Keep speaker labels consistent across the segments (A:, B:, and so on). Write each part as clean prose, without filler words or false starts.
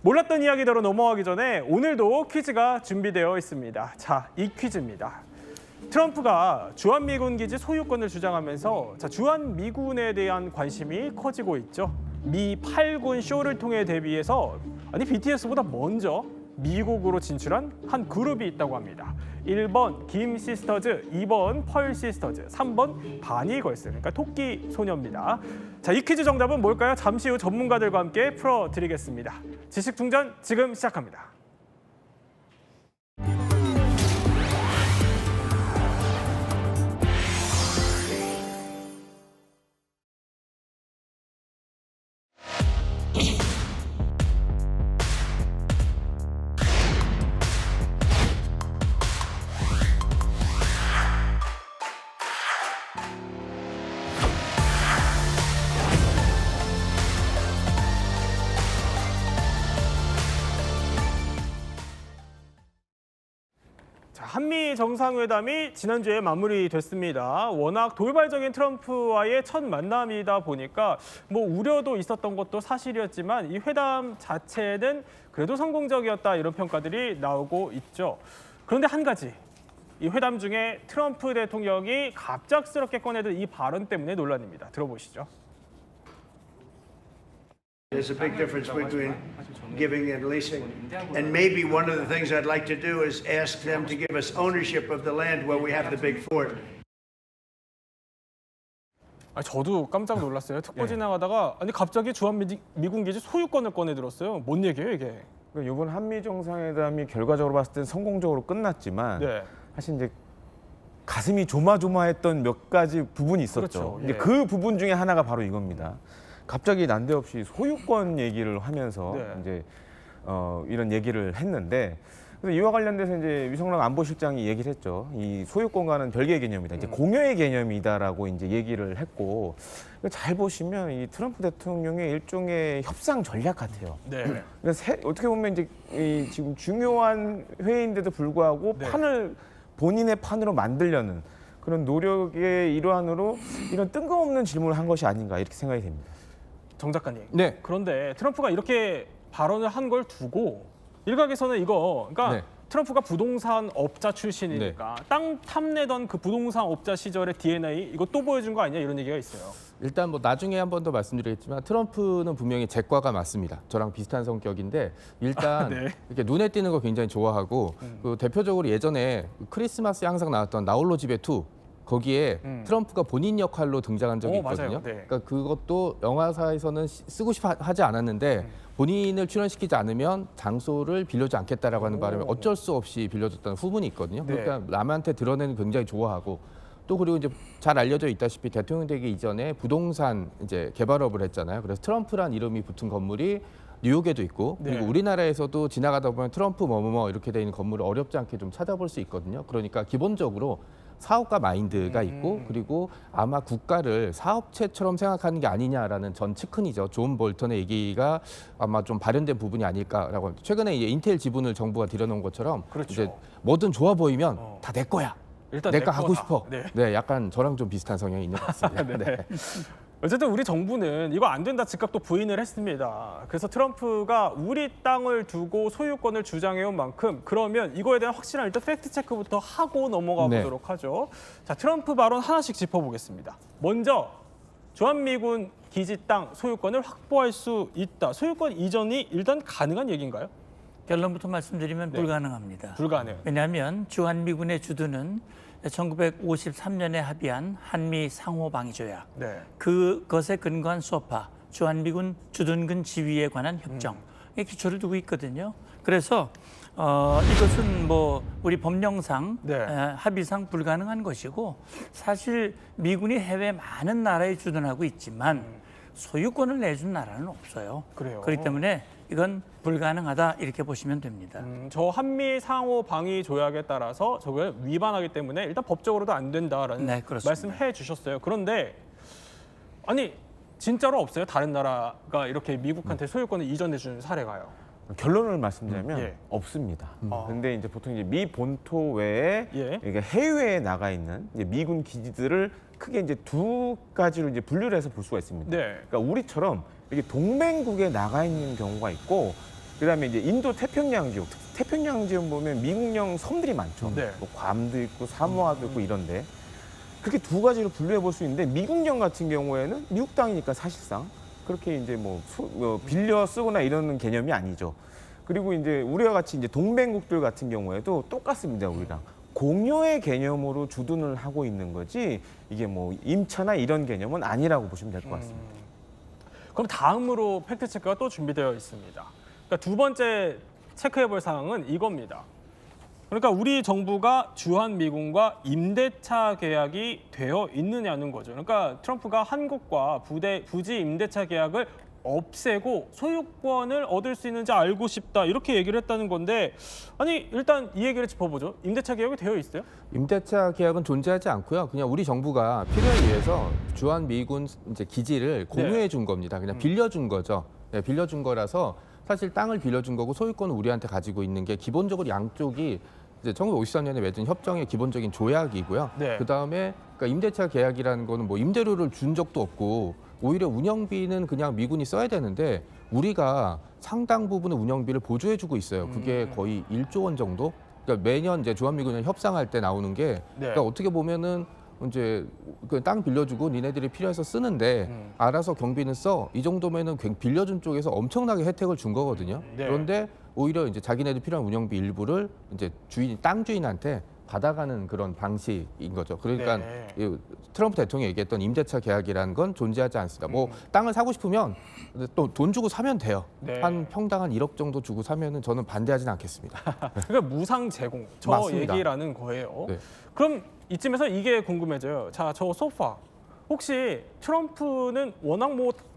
A: 몰랐던 이야기대로 넘어가기 전에 오늘도 퀴즈가 준비되어 있습니다. 자, 이 퀴즈입니다. 트럼프가 주한미군기지 소유권을 주장하면서 주한미군에 대한 관심이 커지고 있죠. 미 8군 쇼를 통해 데뷔해서 BTS보다 먼저 미국으로 진출한 한 그룹이 있다고 합니다. 1번 김 시스터즈, 2번 펄 시스터즈, 3번 바니 걸스, 그러니까 토끼 소녀입니다. 자, 이 퀴즈 정답은 뭘까요? 잠시 후 전문가들과 함께 풀어드리겠습니다. 지식충전 지금 시작합니다. 한미 정상회담이 지난주에 마무리됐습니다. 워낙 돌발적인 트럼프와의 첫 만남이다 보니까 우려도 있었던 것도 사실이었지만 이 회담 자체는 그래도 성공적이었다 이런 평가들이 나오고 있죠. 그런데 한 가지, 이 회담 중에 트럼프 대통령이 갑작스럽게 꺼내든 이 발언 때문에 논란입니다. 들어보시죠.
B: There's a big difference between giving and leasing. And maybe one of the things I'd like to do is ask them to give us ownership of the land where we have the big fort.
A: 저도 깜짝 놀랐어요. 특보 지나가다가 갑자기 주한미군 기지 소유권을 꺼내들었어요. 뭔 얘기예요, 이게?
C: 이번 한미 정상회담이 결과적으로 봤을 땐 성공적으로 끝났지만 사실 이제 가슴이 조마조마했던 몇 가지 부분이 있었죠.
A: 그렇죠.
C: 근데 그 부분 중에 하나가 바로 이겁니다. 갑자기 난데없이 소유권 얘기를 하면서 이제 이런 얘기를 했는데, 그래서 이와 관련돼서 이제 유성락 안보실장이 얘기를 했죠. 이 소유권과는 별개의 개념이다. 이제 공여의 개념이다라고 이제 얘기를 했고, 잘 보시면 이 트럼프 대통령의 일종의 협상 전략 같아요. 그래서 어떻게 보면 이제 지금 중요한 회의인데도 불구하고 판을 본인의 판으로 만들려는 그런 노력의 일환으로 이런 뜬금없는 질문을 한 것이 아닌가 이렇게 생각이 됩니다.
A: 정 작가님. 그런데 트럼프가 이렇게 발언을 한 걸 두고 일각에서는 그러니까 트럼프가 부동산 업자 출신이니까 땅 탐내던 그 부동산 업자 시절의 DNA 이거 또 보여준 거 아니냐 이런 얘기가 있어요.
D: 일단 나중에 한 번 더 말씀드리겠지만 트럼프는 분명히 제과가 맞습니다. 저랑 비슷한 성격인데 일단 이렇게 눈에 띄는 거 굉장히 좋아하고 그 대표적으로 예전에 크리스마스에 항상 나왔던 나홀로 집에 2 거기에 트럼프가 본인 역할로 등장한 적이 있거든요. 그러니까 그것도 영화사에서는 쓰고 싶어 하지 않았는데 본인을 출연시키지 않으면 장소를 빌려주지 않겠다라고 하는 바람에 어쩔 수 없이 빌려줬다는 후문이 있거든요. 그러니까 남한테 드러내는 굉장히 좋아하고 또 그리고 이제 잘 알려져 있다시피 대통령 되기 이전에 부동산 이제 개발업을 했잖아요. 그래서 트럼프란 이름이 붙은 건물이 뉴욕에도 있고 그리고 우리나라에서도 지나가다 보면 트럼프 뭐뭐뭐 이렇게 돼 있는 건물을 어렵지 않게 좀 찾아볼 수 있거든요. 그러니까 기본적으로 사업가 마인드가 있고 그리고 아마 국가를 사업체처럼 생각하는 게 아니냐라는 전 측근이죠. 존 볼턴의 얘기가 아마 좀 발현된 부분이 아닐까라고 합니다. 최근에 이제 인텔 지분을 정부가 들여놓은 것처럼 이제 뭐든 좋아 보이면 다 내 거야.
A: 일단
D: 내가 하고 싶어.
A: 네,
D: 약간 저랑 좀 비슷한 성향이 있는 것 같습니다.
A: 어쨌든 우리 정부는 이거 안 된다 즉각 또 부인을 했습니다. 그래서 트럼프가 우리 땅을 두고 소유권을 주장해온 만큼 그러면 이거에 대한 확실한 일단 팩트 체크부터 하고 넘어가 보도록 하죠. 자, 트럼프 발언 하나씩 짚어보겠습니다. 먼저 주한미군 기지 땅 소유권을 확보할 수 있다. 소유권 이전이 일단 가능한 얘기인가요?
E: 결론부터 말씀드리면 불가능합니다.
A: 불가능.
E: 왜냐하면 주한미군의 주둔은 1953년에 합의한 한미 상호방위 조약, 그것에 근거한 소파, 주한미군 주둔군 지위에 관한 협정에 기초를 두고 있거든요. 그래서 이것은 우리 법령상 합의상 불가능한 것이고 사실 미군이 해외 많은 나라에 주둔하고 있지만 소유권을 내준 나라는 없어요. 그렇기 때문에 이건 불가능하다 이렇게 보시면 됩니다.
A: 저 한미 상호 방위 조약에 따라서 저걸 위반하기 때문에 일단 법적으로도 안 된다라는 말씀해 주셨어요. 그런데 진짜로 없어요? 다른 나라가 이렇게 미국한테 소유권을 이전해 주는 사례가요?
C: 결론을 말씀드리면 없습니다. 근데 이제 보통 이제 미 본토 외에 그러니까 해외에 나가 있는 이제 미군 기지들을 크게 이제 두 가지로 이제 분류를 해서 볼 수가 있습니다. 그러니까 우리처럼 이렇게 동맹국에 나가 있는 경우가 있고 그다음에 이제 인도 태평양 지역, 태평양 지역 보면 미국령 섬들이 많죠.
A: 네.
C: 뭐 괌도 있고 사모아도 있고 이런데 그렇게 두 가지로 분류해 볼 수 있는데 미국령 같은 경우에는 미국 땅이니까 사실상 그렇게 이제 뭐 빌려 쓰거나 이러는 개념이 아니죠. 그리고 이제 우리와 같이 이제 동맹국들 같은 경우에도 똑같습니다. 우리랑 공여의 개념으로 주둔을 하고 있는 거지 이게 뭐 임차나 이런 개념은 아니라고 보시면 될 것 같습니다.
A: 그럼 다음으로 팩트 체크가 또 준비되어 있습니다. 그러니까 두 번째 체크해볼 사항은 이겁니다. 그러니까 우리 정부가 주한미군과 임대차 계약이 되어 있느냐는 거죠. 그러니까 트럼프가 한국과 부지 임대차 계약을 없애고 소유권을 얻을 수 있는지 알고 싶다 이렇게 얘기를 했다는 건데 아니 일단 이 얘기를 짚어보죠. 임대차 계약이 되어 있어요?
D: 임대차 계약은 존재하지 않고요. 그냥 우리 정부가 필요에 의해서 주한 미군 이제 기지를 공유해 준 겁니다. 그냥 빌려준 거죠. 네, 빌려준 거라서 사실 땅을 빌려준 거고 소유권은 우리한테 가지고 있는 게 기본적으로 양쪽이 이제 1953년에 맺은 협정의 기본적인 조약이고요.
A: 네.
D: 그다음에 그러니까 임대차 계약이라는 거는 뭐 임대료를 준 적도 없고 오히려 운영비는 그냥 미군이 써야 되는데 우리가 상당 부분의 운영비를 보조해주고 있어요. 그게 거의 1조 원 정도. 그러니까 매년 이제 주한미군을 협상할 때 나오는 게 그러니까 어떻게 보면은 이제 그 땅 빌려주고 니네들이 필요해서 쓰는데 알아서 경비는 써. 이 정도면은 빌려준 쪽에서 엄청나게 혜택을 준 거거든요.
A: 네.
D: 그런데 오히려 이제 자기네들 필요한 운영비 일부를 이제 땅 주인한테 받아가는 그런 방식인 거죠. 그러니까 이 트럼프 대통령이 얘기했던 임대차 계약이라는 건 존재하지 않습니다. 뭐 땅을 사고 싶으면 또 돈 주고 사면 돼요.
A: 네.
D: 한 평당 한 1억 정도 주고 사면은 저는 반대하진 않겠습니다.
A: 그러니까 무상 제공 저
D: 맞습니다.
A: 얘기라는 거예요.
D: 네.
A: 그럼 이쯤에서 이게 궁금해져요. 자, 저 소파 혹시 트럼프는 워낙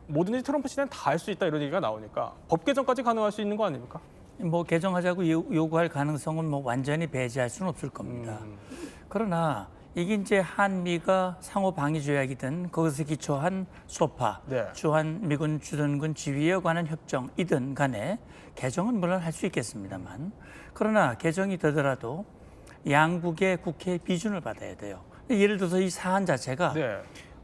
A: 뭐든지 트럼프 시대는 다 할 수 있다 이런 얘기가 나오니까 법 개정까지 가능할 수 있는 거 아닙니까?
E: 뭐 개정하자고 요구할 가능성은 뭐 완전히 배제할 수는 없을 겁니다. 그러나 이게 이제 한미가 상호 방위 조약이든 거기서 기초한 소파,
A: 네.
E: 주한미군 주둔군 지휘에 관한 협정이든 간에 개정은 물론 할 수 있겠습니다만 그러나 개정이 되더라도 양국의 국회 비준을 받아야 돼요. 예를 들어서 이 사안 자체가
A: 네.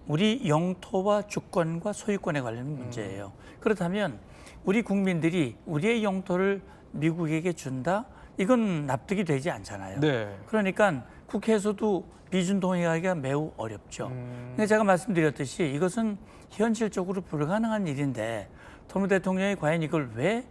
E: 우리 영토와 주권과 소유권에 관련된 문제예요. 그렇다면 우리 국민들이 우리의 영토를 미국에게 준다? 이건 납득이 되지 않잖아요.
A: 네.
E: 그러니까 국회에서도 비준 동의하기가 매우 어렵죠. 근데 제가 말씀드렸듯이 이것은 현실적으로 불가능한 일인데 트럼프 대통령이 과연 이걸 왜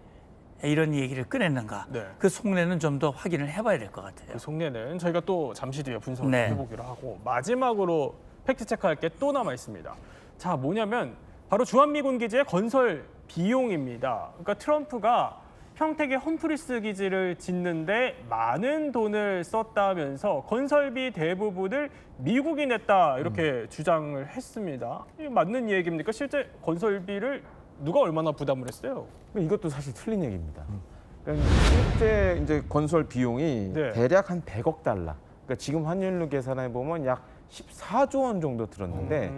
E: 이런 얘기를 꺼냈는가?
A: 네.
E: 그 속내는 좀 더 확인을 해봐야 될 것 같아요.
A: 그 속내는 저희가 또 잠시 뒤에 분석을
E: 네.
A: 해보기로 하고 마지막으로 팩트 체크할 게 또 남아 있습니다. 자, 뭐냐면 바로 주한미군 기지의 건설 비용입니다. 그러니까 트럼프가 평택의 험프리스 기지를 짓는데 많은 돈을 썼다면서 건설비 대부분을 미국이 냈다 이렇게 주장을 했습니다. 이게 맞는 얘기입니까? 실제 건설비를 누가 얼마나 부담을 했어요?
C: 이것도 사실 틀린 얘기입니다. 그러니까 실제 이제 건설 비용이
A: 네.
C: 대략 한 100억 달러. 그러니까 지금 환율로 계산해 보면 약 14조 원 정도 들었는데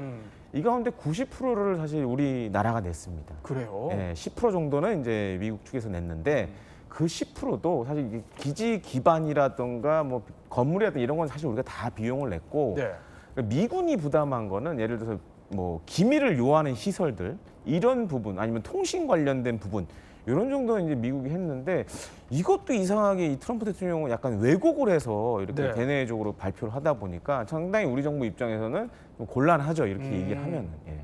C: 이 가운데 90%를 사실 우리나라가 냈습니다.
A: 그래요?
C: 네, 10% 정도는 이제 미국 측에서 냈는데 그 10%도 사실 이게 기지 기반이라든가 뭐 건물이라든가 이런 건 사실 우리가 다 비용을 냈고
A: 네.
C: 그러니까 미군이 부담한 거는 예를 들어서 뭐 기밀을 요하는 시설들 이런 부분 아니면 통신 관련된 부분 이런 정도는 이제 미국이 했는데 이것도 이상하게 이 트럼프 대통령은 약간 왜곡을 해서 이렇게
A: 네.
C: 대내적으로 발표를 하다 보니까 상당히 우리 정부 입장에서는 좀 곤란하죠 이렇게 얘기를 하면은. 예.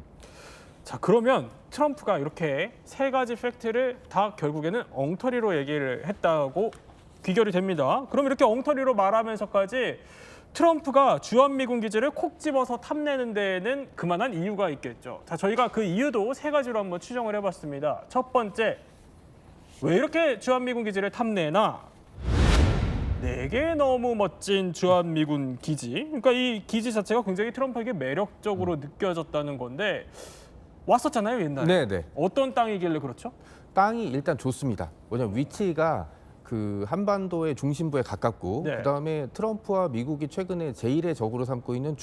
A: 자, 그러면 트럼프가 이렇게 세 가지 팩트를 다 결국에는 엉터리로 얘기를 했다고 귀결이 됩니다. 그럼 이렇게 엉터리로 말하면서까지 트럼프가 주한미군 기지를 콕 집어서 탐내는 데에는 그만한 이유가 있겠죠. 자, 저희가 그 이유도 세 가지로 한번 추정을 해봤습니다. 첫 번째, 왜 이렇게 주한미군 기지를 탐내나? 내게 너무 멋진 주한미군 기지. 그러니까 이 기지 자체가 굉장히 트럼프에게 매력적으로 느껴졌다는 건데 왔었잖아요, 옛날에.
D: 네네.
A: 어떤 땅이길래 그렇죠?
D: 땅이 일단 좋습니다. 왜냐면 위치가 그 한반도의 중심부에 가깝고
A: 네.
D: 그다음에 트럼프와 미국이 최근에 제1의 적으로 삼고 있는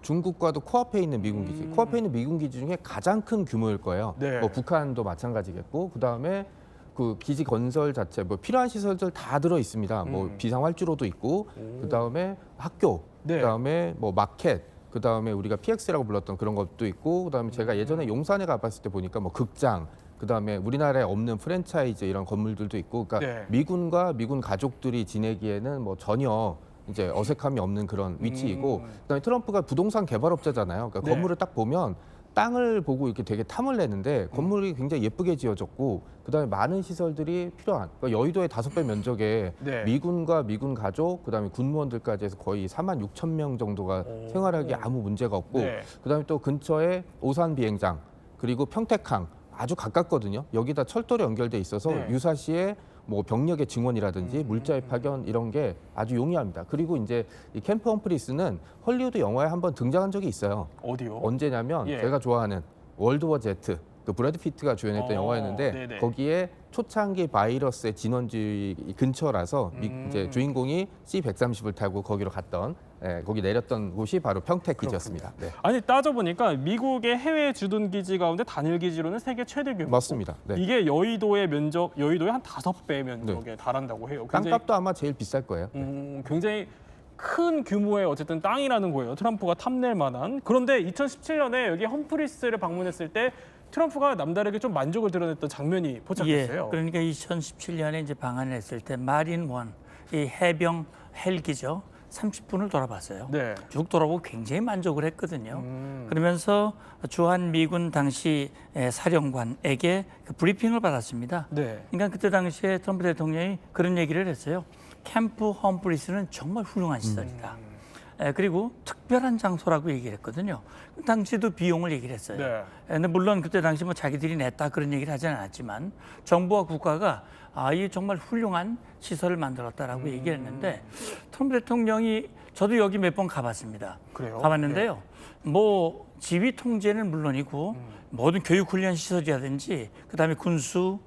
D: 중국과도 코앞에 있는 미군 기지. 코앞에 있는 미군 기지 중에 가장 큰 규모일 거예요.
A: 네.
D: 뭐 북한도 마찬가지겠고 그다음에 그 기지 건설 자체 뭐 필요한 시설들 다 들어 있습니다. 뭐 비상활주로도 있고 그다음에 학교,
A: 네.
D: 그다음에 뭐 마켓, 그다음에 우리가 PX라고 불렀던 그런 것도 있고 그다음에 제가 예전에 용산에 가봤을 때 보니까 뭐 극장 그다음에 우리나라에 없는 프랜차이즈 이런 건물들도 있고, 그러니까
A: 네.
D: 미군과 미군 가족들이 지내기에는 뭐 전혀 이제 어색함이 없는 그런 위치이고, 그다음에 트럼프가 부동산 개발업자잖아요. 그러니까
A: 네.
D: 건물을 딱 보면 땅을 보고 이렇게 되게 탐을 내는데 건물이 굉장히 예쁘게 지어졌고, 그다음에 많은 시설들이 필요한, 그러니까 여의도의 5배 면적에
A: 네.
D: 미군과 미군 가족, 그다음에 군무원들까지 해서 거의 46,000명 정도가 생활하기에 아무 문제가 없고,
A: 네.
D: 그다음에 또 근처에 오산 비행장 그리고 평택항 아주 가깝거든요. 여기다 철도로 연결돼 있어서
A: 네.
D: 유사시에 뭐 병력의 증원이라든지 물자의 파견 이런 게 아주 용이합니다. 그리고 이제 이 캠프 험프리스는 헐리우드 영화에 한번 등장한 적이 있어요.
A: 어디요?
D: 언제냐면
A: 예.
D: 제가 좋아하는 월드워 Z, 그 브래드 피트가 주연했던 영화였는데
A: 네네.
D: 거기에 초창기 바이러스의 진원지 근처라서 이제 주인공이 C-130을 타고 거기로 갔던, 거기 내렸던 곳이 바로 평택 기지였습니다. 네.
A: 아니 따져보니까 미국의 해외 주둔 기지 가운데 단일 기지로는 세계 최대 규모.
D: 맞습니다. 네.
A: 이게 여의도의 면적, 여의도의 한 5배 면적에 달한다고 해요. 굉장히,
D: 땅값도 아마 제일 비쌀 거예요.
A: 굉장히 큰 규모의 어쨌든 땅이라는 거예요. 트럼프가 탐낼 만한. 그런데 2017년에 여기 험프리스를 방문했을 때 트럼프가 남다르게 좀 만족을 드러냈던 장면이 포착됐어요.
E: 예, 그러니까 2017년에 이제 방한했을 때 마린 원, 이 해병 헬기죠. 30분을 돌아봤어요.
A: 네.
E: 쭉 돌아보고 굉장히 만족을 했거든요. 그러면서 주한 미군 당시 사령관에게 그 브리핑을 받았습니다.
A: 네.
E: 그러니까 그때 당시에 트럼프 대통령이 그런 얘기를 했어요. 캠프 험프리스는 정말 훌륭한 시설이다. 그리고 특별한 장소라고 얘기를 했거든요. 당시도 비용을 얘기를 했어요.
A: 네.
E: 근데 물론 그때 당시 뭐 자기들이 냈다 그런 얘기를 하지는 않았지만 정부와 국가가 이 정말 훌륭한 시설을 만들었다라고 얘기를 했는데, 트럼프 대통령이, 저도 여기 몇 번 가봤습니다.
A: 그래요?
E: 가봤는데요. 뭐 지휘 통제는 물론이고 모든 교육 훈련 시설이라든지 그다음에 군수,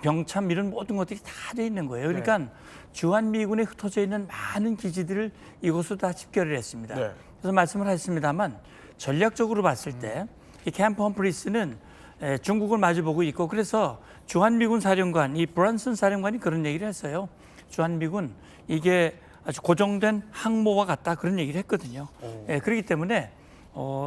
E: 병참 이런 모든 것들이 다 돼 있는 거예요. 그러니까 주한 미군에 흩어져 있는 많은 기지들을 이곳으로 다 집결을 했습니다.
A: 네.
E: 그래서 말씀을 하셨습니다만 전략적으로 봤을 때 이 캠프 험프리스는 중국을 마주보고 있고, 그래서 주한미군 사령관, 이 브런슨 사령관이 그런 얘기를 했어요. 주한미군 이게 아주 고정된 항모와 같다 그런 얘기를 했거든요. 그렇기 때문에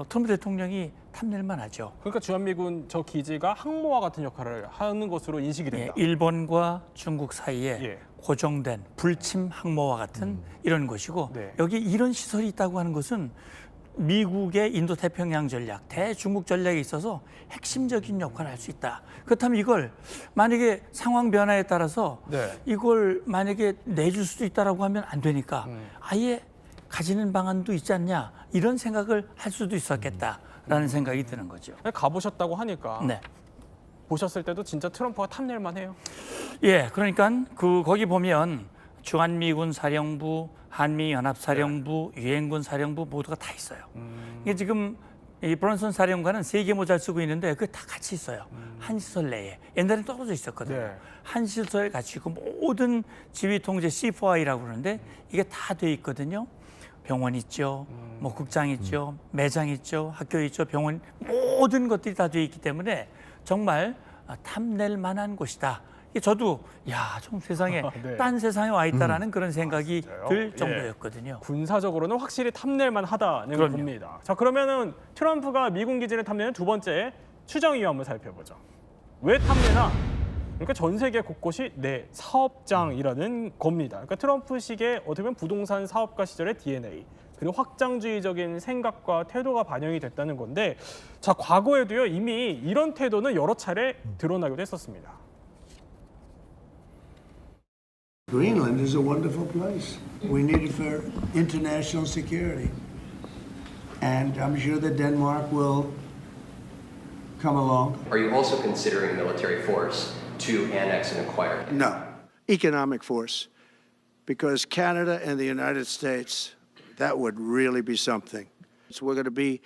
E: 트럼프 대통령이 탐낼 만하죠.
A: 그러니까 주한미군 저 기지가 항모와 같은 역할을 하는 것으로 인식이 된다.
E: 일본과 중국 사이에
A: 예.
E: 고정된 불침 항모와 같은 이런 것이고,
A: 네.
E: 여기 이런 시설이 있다고 하는 것은 미국의 인도 태평양 전략, 대중국 전략에 있어서 핵심적인 역할을 할 수 있다. 그렇다면 이걸 만약에 상황 변화에 따라서
A: 네.
E: 이걸 만약에 내줄 수도 있다라고 하면 안 되니까 아예 가지는 방안도 있지 않냐, 이런 생각을 할 수도 있었겠다라는 생각이 드는 거죠.
A: 가보셨다고 하니까
E: 네.
A: 보셨을 때도 진짜 트럼프가 탐낼 만해요.
E: 예, 그러니까 거기 보면 주한미군 사령부, 한미연합사령부, 유엔군 사령부 모두가 다 있어요. 이게 지금 이 브런슨 사령관은 3개 모자를 쓰고 있는데 그게 다 같이 있어요. 한 시설 내에. 옛날엔 떨어져 있었거든요.
A: 네.
E: 한 시설에 같이 있고 모든 지휘 통제 C4I라고 그러는데 이게 다 돼 있거든요. 병원 있죠, 뭐 극장 있죠, 매장 있죠, 학교 있죠, 병원, 모든 것들이 다 돼 있기 때문에 정말 탐낼 만한 곳이다. 저도 좀 세상에
A: 네.
E: 딴 세상에 와 있다라는 그런 생각이
A: 진짜요?
E: 들
A: 예.
E: 정도였거든요.
A: 군사적으로는 확실히 탐낼 만하다는 걸
E: 그럼요.
A: 봅니다. 자, 그러면은 트럼프가 미군 기지를 탐내는 두 번째 추정 이유 한번 살펴보죠. 왜 탐내나? 그러니까 전 세계 곳곳이 내 사업장이라는 겁니다. 그러니까 트럼프식의 어떻게 보면 부동산 사업가 시절의 DNA, 그리고 확장주의적인 생각과 태도가 반영이 됐다는 건데, 자, 과거에도요 이미 이런 태도는 여러 차례 드러나기도 했었습니다.
B: Greenland is a wonderful place. We need it for international security. And I'm sure that Denmark will come along.
F: Are you also considering military force to annex and acquire?
B: No, economic force. Because Canada and the United States, that would really be something. So we're going to be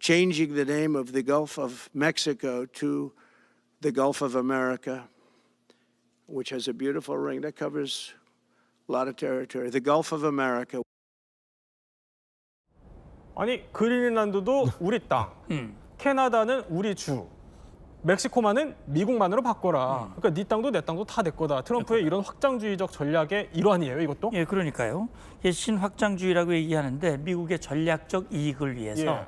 B: changing the name of the Gulf of Mexico to the Gulf of America, which has a beautiful ring that covers a lot of territory. The Gulf of America.
A: 아니, 그린란드도 우리 땅, 캐나다는 우리 주, 멕시코만은 미국만으로 바꿔라. 그러니까 네 땅도 내 땅도 다 내 거다. 트럼프의 이런 확장주의적 전략의 일환이에요, 이것도?
E: 예, 그러니까요. 신확장주의라고 얘기하는데 미국의 전략적 이익을 위해서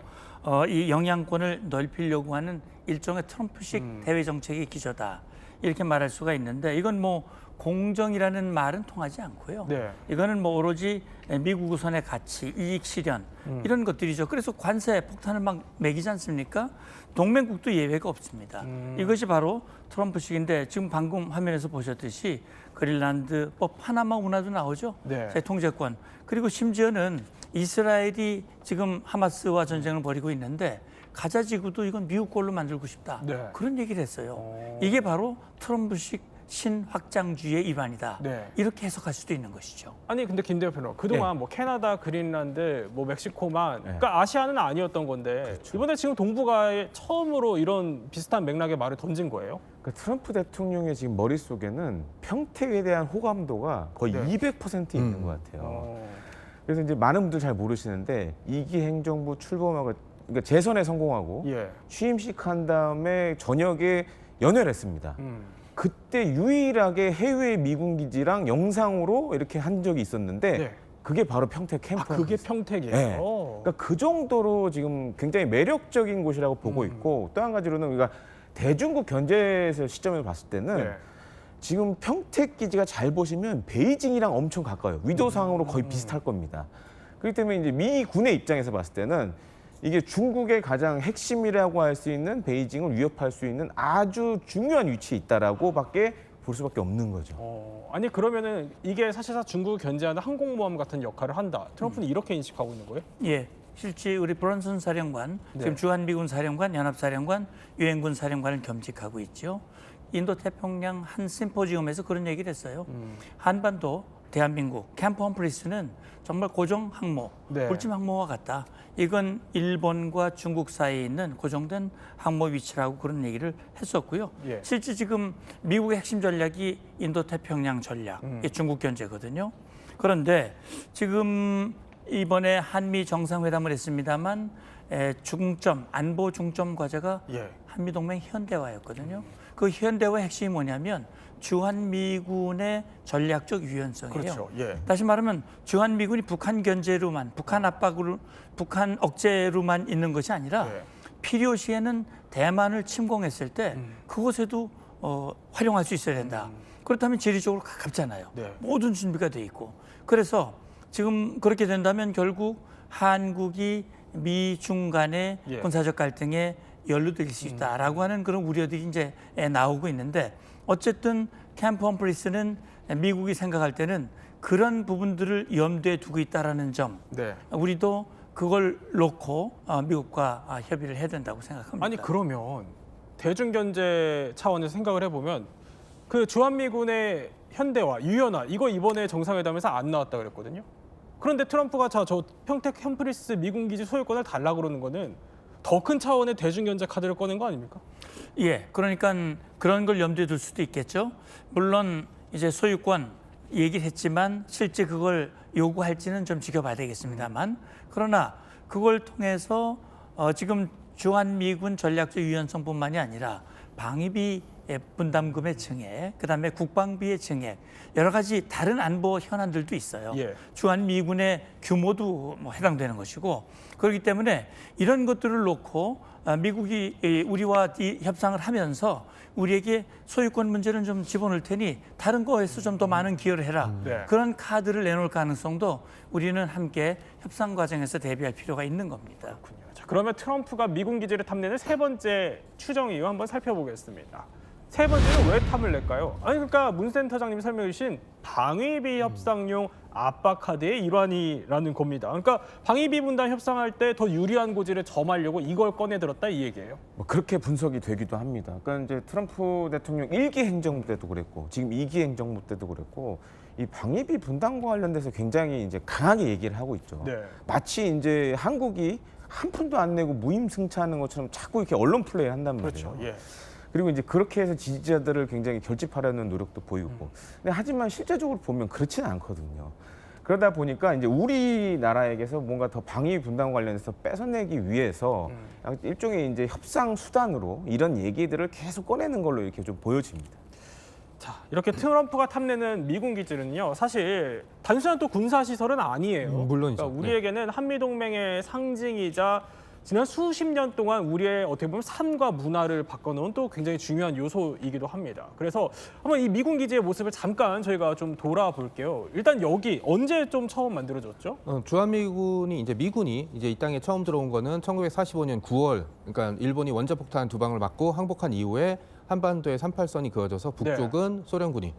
E: 이 영향권을 넓히려고 하는 일종의 트럼프식 대외 정책의 기조다. 이렇게 말할 수가 있는데 이건 뭐 공정이라는 말은 통하지 않고요.
A: 네.
E: 이거는 뭐 오로지 미국 우선의 가치, 이익 실현 이런 것들이죠. 그래서 관세 폭탄을 막 매기지 않습니까? 동맹국도 예외가 없습니다. 이것이 바로 트럼프식인데 지금 방금 화면에서 보셨듯이 그린란드법 파나마 운하도 나오죠.
A: 네.
E: 통제권. 그리고 심지어는 이스라엘이 지금 하마스와 전쟁을 벌이고 있는데 가자 지구도 이건 미국 걸로 만들고 싶다.
A: 네.
E: 그런 얘기를 했어요. 이게 바로 트럼프식 신확장주의의 일환이다.
A: 네.
E: 이렇게 해석할 수도 있는 것이죠.
A: 아니 근데 김 대표는 그동안 뭐 캐나다, 그린란드, 뭐 멕시코만 그러니까 아시아는 아니었던 건데 이번에 지금 동북아에 처음으로 이런 비슷한 맥락의 말을 던진 거예요?
C: 그러니까 트럼프 대통령의 지금 머릿속에는 평택에 대한 호감도가 거의 200% 있는 것 같아요. 그래서 이제 많은 분들 잘 모르시는데 2기 행정부 출범하고 그러니까 재선에 성공하고 취임식 한 다음에 저녁에 연회를 했습니다. 그때 유일하게 해외 미군 기지랑 영상으로 이렇게 한 적이 있었는데 그게 바로 평택 캠프.
A: 그게 평택이에요?
C: 네. 그러니까 그 정도로 지금 굉장히 매력적인 곳이라고 보고 있고 또 한 가지로는 우리가 대중국 견제에서 시점을 봤을 때는 지금 평택 기지가 잘 보시면 베이징이랑 엄청 가까워요. 위도상으로 거의 비슷할 겁니다. 그렇기 때문에 이제 미 군의 입장에서 봤을 때는 이게 중국의 가장 핵심이라고 할 수 있는 베이징을 위협할 수 있는 아주 중요한 위치에 있다라고밖에 볼 수밖에 없는 거죠.
A: 아니 그러면은 이게 사실상 중국을 견제하는 항공모함 같은 역할을 한다. 트럼프는 이렇게 인식하고 있는 거예요?
E: 예. 실제 우리 브런슨 사령관, 지금 주한미군 사령관, 연합사령관, 유엔군 사령관을 겸직하고 있죠. 인도 태평양 한 심포지엄에서 그런 얘기를 했어요. 한반도 대한민국 캠프 험프리스는 정말 고정 항모, 불침 항모와 같다. 이건 일본과 중국 사이에 있는 고정된 항모 위치라고 그런 얘기를 했었고요. 실제 지금 미국의 핵심 전략이 인도 태평양 전략, 이게 중국 견제거든요. 그런데 지금 이번에 한미 정상회담을 했습니다만 중점, 안보 중점 과제가 한미동맹 현대화였거든요. 그 현대화 핵심이 뭐냐면 주한미군의 전략적 유연성이에요.
A: 그렇죠.
E: 다시 말하면 주한미군이 북한 견제로만, 북한 압박으로, 북한 억제로만 있는 것이 아니라 필요시에는 대만을 침공했을 때 그곳에도 활용할 수 있어야 된다. 그렇다면 지리적으로 가깝잖아요. 모든 준비가 돼 있고. 그래서 지금 그렇게 된다면 결국 한국이 미중 간의 군사적 갈등에 연루될 수 있다라고 하는 그런 우려들이 이제 나오고 있는데 어쨌든 캠프 험프리스는 미국이 생각할 때는 그런 부분들을 염두에 두고 있다라는 점 우리도 그걸 놓고 미국과 협의를 해야 된다고 생각합니다.
A: 아니 그러면 대중견제 차원에서 생각을 해보면 그 주한미군의 현대화, 유연화 이거 이번에 정상회담에서 안 나왔다 그랬거든요. 그런데 트럼프가 저 평택 햄프리스 미군 기지 소유권을 달라 그러는 거는 더 큰 차원의 대중견제 카드를 꺼낸 거 아닙니까?
E: 예, 그러니까 그런 걸 염두에 둘 수도 있겠죠. 물론 이제 소유권 얘기를 했지만 실제 그걸 요구할지는 좀 지켜봐야 되겠습니다만 그러나 그걸 통해서 지금 주한미군 전략적 유연성뿐만이 아니라 방위비 분담금의 증액, 그다음에 국방비의 증액, 여러 가지 다른 안보 현안들도 있어요. 주한미군의 규모도 뭐 해당되는 것이고 그렇기 때문에 이런 것들을 놓고 미국이 우리와 협상을 하면서 우리에게 소유권 문제는 좀 집어넣을 테니 다른 거에서 좀 더 많은 기여를 해라. 그런 카드를 내놓을 가능성도 우리는 함께 협상 과정에서 대비할 필요가 있는 겁니다.
A: 그렇군요. 자, 그러면 트럼프가 미군 기지를 탐내는 세 번째 추정 이유 한번 살펴보겠습니다. 세 번째는 왜 탐을 낼까요? 아니 그러니까 문 센터장님이 설명해 주신 방위비 협상용 압박 카드의 일환이라는 겁니다. 그러니까 방위비 분담 협상할 때 더 유리한 고지를 점하려고 이걸 꺼내들었다 이 얘기예요.
C: 뭐 그렇게 분석이 되기도 합니다. 그러니까 이제 트럼프 대통령 1기 행정부 때도 그랬고 지금 2기 행정부 때도 그랬고 이 방위비 분담과 관련돼서 굉장히 이제 강하게 얘기를 하고 있죠. 마치 이제 한국이 한 푼도 안 내고 무임승차하는 것처럼 자꾸 이렇게 언론 플레이를 한단 말이에요. 그리고 이제 그렇게 해서 지지자들을 굉장히 결집하려는 노력도 보이고. 근데 하지만 실제적으로 보면 그렇지는 않거든요. 그러다 보니까 이제 우리나라에게서 뭔가 더 방위 분담 관련해서 뺏어내기 위해서 일종의 이제 협상 수단으로 이런 얘기들을 계속 꺼내는 걸로 이렇게 좀 보여집니다.
A: 자, 이렇게 트럼프가 탐내는 미군 기지는요, 사실 단순한 또 군사 시설은 아니에요.
D: 물론이죠.
A: 그러니까 우리에게는 한미 동맹의 상징이자 지난 수십 년 동안 우리의 어떻게 보면 삶과 문화를 바꿔놓은 또 굉장히 중요한 요소이기도 합니다. 그래서 한번 이 미군 기지의 모습을 잠깐 저희가 좀 돌아볼게요. 일단 여기 언제 좀 처음 만들어졌죠?
D: 주한미군이 이제 미군이 이제 이 땅에 처음 들어온 거는 1945년 9월, 그러니까 일본이 원자폭탄 2방을 맞고 항복한 이후에 한반도에 38선이 그어져서 북쪽은 소련군이,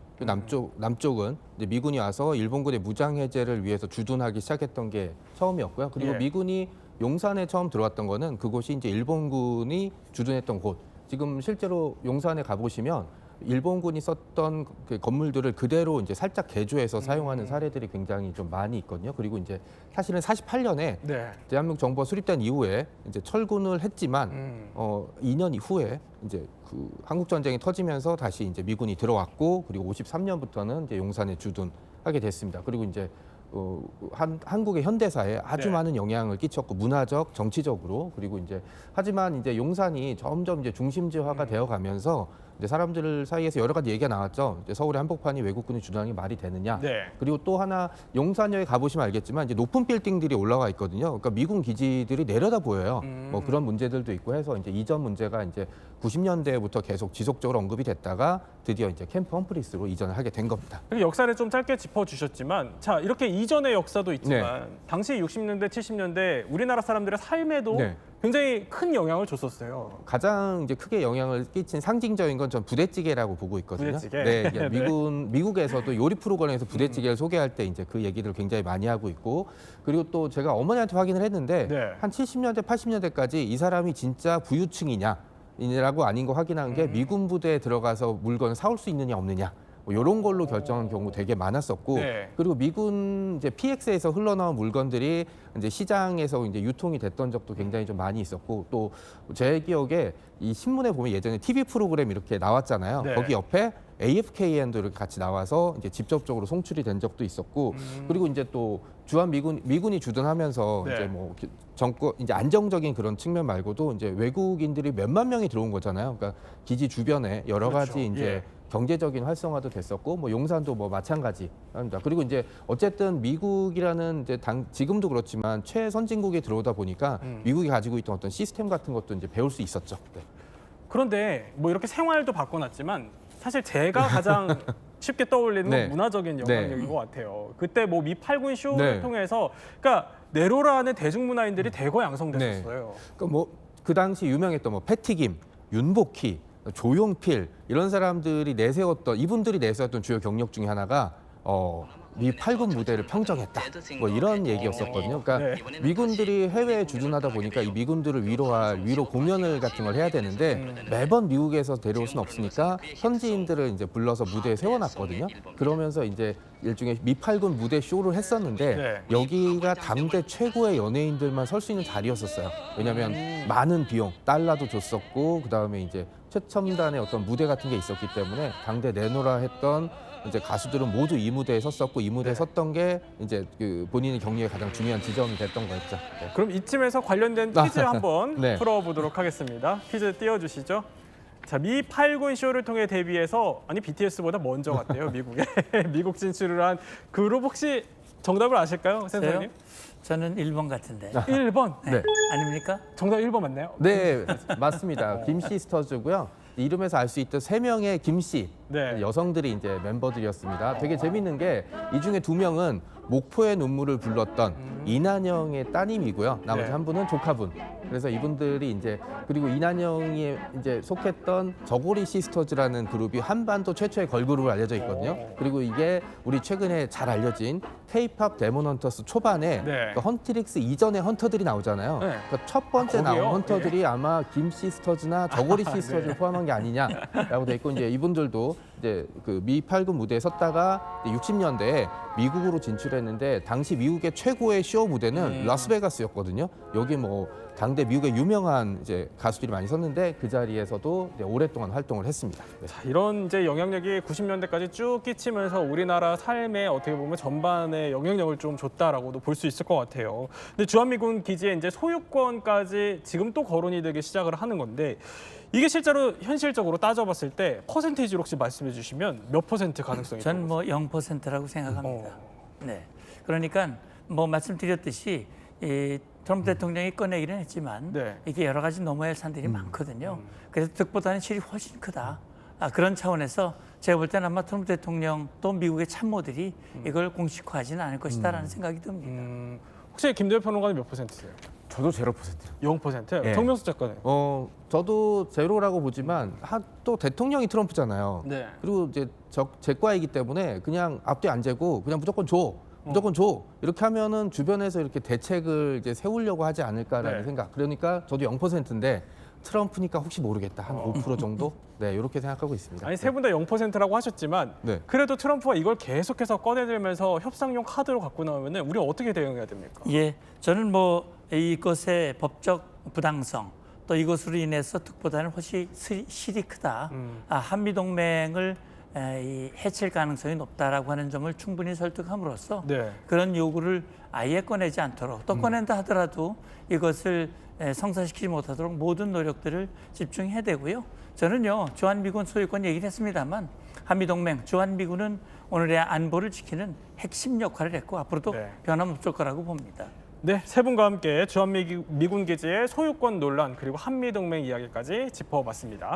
D: 남쪽은 이제 미군이 와서 일본군의 무장 해제를 위해서 주둔하기 시작했던 게 처음이었고요. 그리고 미군이 용산에 처음 들어왔던 거는 그곳이 이제 일본군이 주둔했던 곳. 지금 실제로 용산에 가보시면 일본군이 썼던 그 건물들을 그대로 이제 살짝 개조해서 사용하는 사례들이 굉장히 좀 많이 있거든요. 그리고 이제 사실은 48년에 대한민국 정부가 수립된 이후에 이제 철군을 했지만 2년 이후에 이제 그 한국 전쟁이 터지면서 다시 이제 미군이 들어왔고, 그리고 53년부터는 이제 용산에 주둔하게 됐습니다. 그리고 이제 한국의 현대사에 아주 많은 영향을 끼쳤고, 문화적, 정치적으로. 그리고 이제 하지만 이제 용산이 점점 이제 중심지화가 되어가면서 이제 사람들 사이에서 여러 가지 얘기가 나왔죠. 이제 서울의 한복판이 외국군이 주둔하는 게 말이 되느냐. 그리고 또 하나 용산역에 가보시면 알겠지만 이제 높은 빌딩들이 올라와 있거든요. 그러니까 미군 기지들이 내려다 보여요. 뭐 그런 문제들도 있고 해서 이제 이전 문제가 이제 90년대부터 계속 지속적으로 언급이 됐다가 드디어 이제 캠프 험프리스로 이전을 하게 된 겁니다.
A: 역사를 좀 짧게 짚어주셨지만, 자 이렇게 이전의 역사도 있지만 당시 60년대, 70년대 우리나라 사람들의 삶에도 굉장히 큰 영향을 줬었어요.
D: 가장 이제 크게 영향을 끼친 상징적인 건 전 부대찌개라고 보고 있거든요.
A: 부대찌개.
D: 네, 이게 미국에서도 요리 프로그램에서 부대찌개를 소개할 때 이제 그 얘기들을 굉장히 많이 하고 있고, 그리고 또 제가 어머니한테 확인을 했는데 한 70년대, 80년대까지 이 사람이 진짜 부유층이냐라고 아닌 거 확인한 게 미군 부대에 들어가서 물건을 사올 수 있느냐 없느냐. 뭐 이런 걸로 결정한 경우 되게 많았었고, 그리고 미군 이제 PX에서 흘러나온 물건들이 이제 시장에서 이제 유통이 됐던 적도 굉장히 좀 많이 있었고, 또 제 기억에 이 신문에 보면 예전에 TV 프로그램 이렇게 나왔잖아요. 거기 옆에 AFKN도 이렇게 같이 나와서 이제 직접적으로 송출이 된 적도 있었고, 그리고 이제 또 주한 미군이 주둔하면서 이제 뭐 정권 이제 안정적인 그런 측면 말고도 이제 외국인들이 몇만 명이 들어온 거잖아요. 그러니까 기지 주변에 여러 가지 이제 경제적인 활성화도 됐었고, 뭐 용산도 뭐 마찬가지입니다. 그리고 이제 어쨌든 미국이라는 이제 지금도 그렇지만 최선진국에 들어오다 보니까 미국이 가지고 있던 어떤 시스템 같은 것도 이제 배울 수 있었죠.
A: 그런데 뭐 이렇게 생활도 바꿔놨지만 사실 제가 가장 쉽게 떠올리는 건 문화적인 영향력인 것 같아요. 그때 뭐 미 8군 쇼를 통해서, 그러니까 네로라는 대중문화인들이 대거 양성됐었어요.
D: 그러니까 뭐 그 당시 유명했던 뭐 패티김, 윤복희, 조용필 이런 사람들이 이분들이 내세웠던 주요 경력 중에 하나가 미 8군 무대를 평정했다. 뭐 이런 얘기였었거든요. 그러니까 미군들이 해외에 주둔하다 보니까 이 미군들을 위로할 위로 공연을 같은 걸 해야 되는데 매번 미국에서 데려올 수는 없으니까 현지인들을 이제 불러서 무대에 세워놨거든요. 그러면서 이제 일종의 미 8군 무대 쇼를 했었는데 여기가 당대 최고의 연예인들만 설 수 있는 자리였었어요. 왜냐하면 많은 비용, 달러도 줬었고, 그 다음에 이제 최첨단의 어떤 무대 같은 게 있었기 때문에 당대 내노라 했던 이제 가수들은 모두 이 무대에 섰었고, 이 무대에 섰던 게 이제 그 본인의 경력의 가장 중요한 지점이 됐던 거였죠.
A: 그럼 이쯤에서 관련된 퀴즈 한번 풀어보도록 하겠습니다. 퀴즈 띄워주시죠. 자, 미 8군 쇼를 통해 데뷔해서, 아니 BTS보다 먼저 갔대요, 미국에. 미국 진출을 한 그룹 혹시 정답을 아실까요, 센터님?
E: 저는 1번 같은데.
A: 1번?
E: 아닙니까?
A: 정답 1번 맞나요?
D: 네, 맞습니다. 김시스터즈고요. 이름에서 알 수 있던 3명의 김씨 여성들이 이제 멤버들이었습니다. 되게 재밌는 게 이 중에 2명은 목포의 눈물을 불렀던 이난영의 따님이고요. 나머지 한 분은 조카분. 그래서 이분들이 이제, 그리고 이난영이 이제 속했던 저고리 시스터즈라는 그룹이 한반도 최초의 걸그룹으로 알려져 있거든요. 그리고 이게 우리 최근에 잘 알려진 K-팝 데몬 헌터스 초반에 그 헌트릭스 이전의 헌터들이 나오잖아요. 그러니까 첫 번째 나온 헌터들이 아마 김 시스터즈나 저고리 시스터즈를 포함한 게 아니냐라고 돼 있고, 이제 이분들도 이제 그 미 8군 무대에 섰다가 60년대에 미국으로 진출했는데, 당시 미국의 최고의 쇼 무대는 라스베가스였거든요. 여기 뭐 당대 미국의 유명한 이제 가수들이 많이 섰는데 그 자리에서도 이제 오랫동안 활동을 했습니다.
A: 자, 이런 이제 영향력이 90년대까지 쭉 끼치면서 우리나라 삶에 어떻게 보면 전반에 영향력을 좀 줬다라고도 볼 수 있을 것 같아요. 근데 주한미군 기지의 이제 소유권까지 지금 또 거론이 되기 시작을 하는 건데, 이게 실제로 현실적으로 따져봤을 때 퍼센테이지로 혹시 말씀해 주시면 몇 퍼센트 가능성이 있다고
E: 저는 뭐 0%라고 생각합니다. 네, 그러니까 뭐 말씀드렸듯이 트럼프 대통령이 꺼내기는 했지만
A: 네.
E: 이게 여러 가지 넘어야 할 산들이 많거든요. 그래서 득보다는 실이 훨씬 크다. 그런 차원에서 제가 볼 때는 아마 트럼프 대통령 또 미국의 참모들이 이걸 공식화하지는 않을 것이다라는 생각이 듭니다.
A: 혹시 김대엽 평론가는 몇 %세요?
C: 저도 0%요.
A: 0%?
C: 예.
A: 정명수 작가는?
D: 저도 제로라고 보지만 또 대통령이 트럼프잖아요.
A: 네.
D: 그리고 이제 제과이기 때문에 그냥 앞뒤 안 재고 그냥 무조건 줘. 무조건 줘. 이렇게 하면은 주변에서 이렇게 대책을 이제 세우려고 하지 않을까라는
A: 네.
D: 생각. 그러니까 저도 0%인데 트럼프니까 혹시 모르겠다. 한 5% 정도? 네, 이렇게 생각하고 있습니다.
A: 아니 세 분 다 0%라고 하셨지만
D: 네.
A: 그래도 트럼프가 이걸 계속해서 꺼내들면서 협상용 카드로 갖고 나오면 우리 어떻게 대응해야 됩니까?
E: 예, 저는 뭐 이것의 법적 부당성 또 이것으로 인해서 득보다는 훨씬 실이 크다. 한미 동맹을 해칠 가능성이 높다라고 하는 점을 충분히 설득함으로써
A: 네.
E: 그런 요구를 아예 꺼내지 않도록 또 꺼낸다 하더라도 이것을 성사시키지 못하도록 모든 노력들을 집중해야 되고요. 저는요 주한미군 소유권 얘기를 했습니다만 한미동맹 주한미군은 오늘의 안보를 지키는 핵심 역할을 했고 앞으로도
A: 네.
E: 변함없을 거라고 봅니다.
A: 네, 세 분과 함께 주한미군 기지의 소유권 논란 그리고 한미동맹 이야기까지 짚어봤습니다.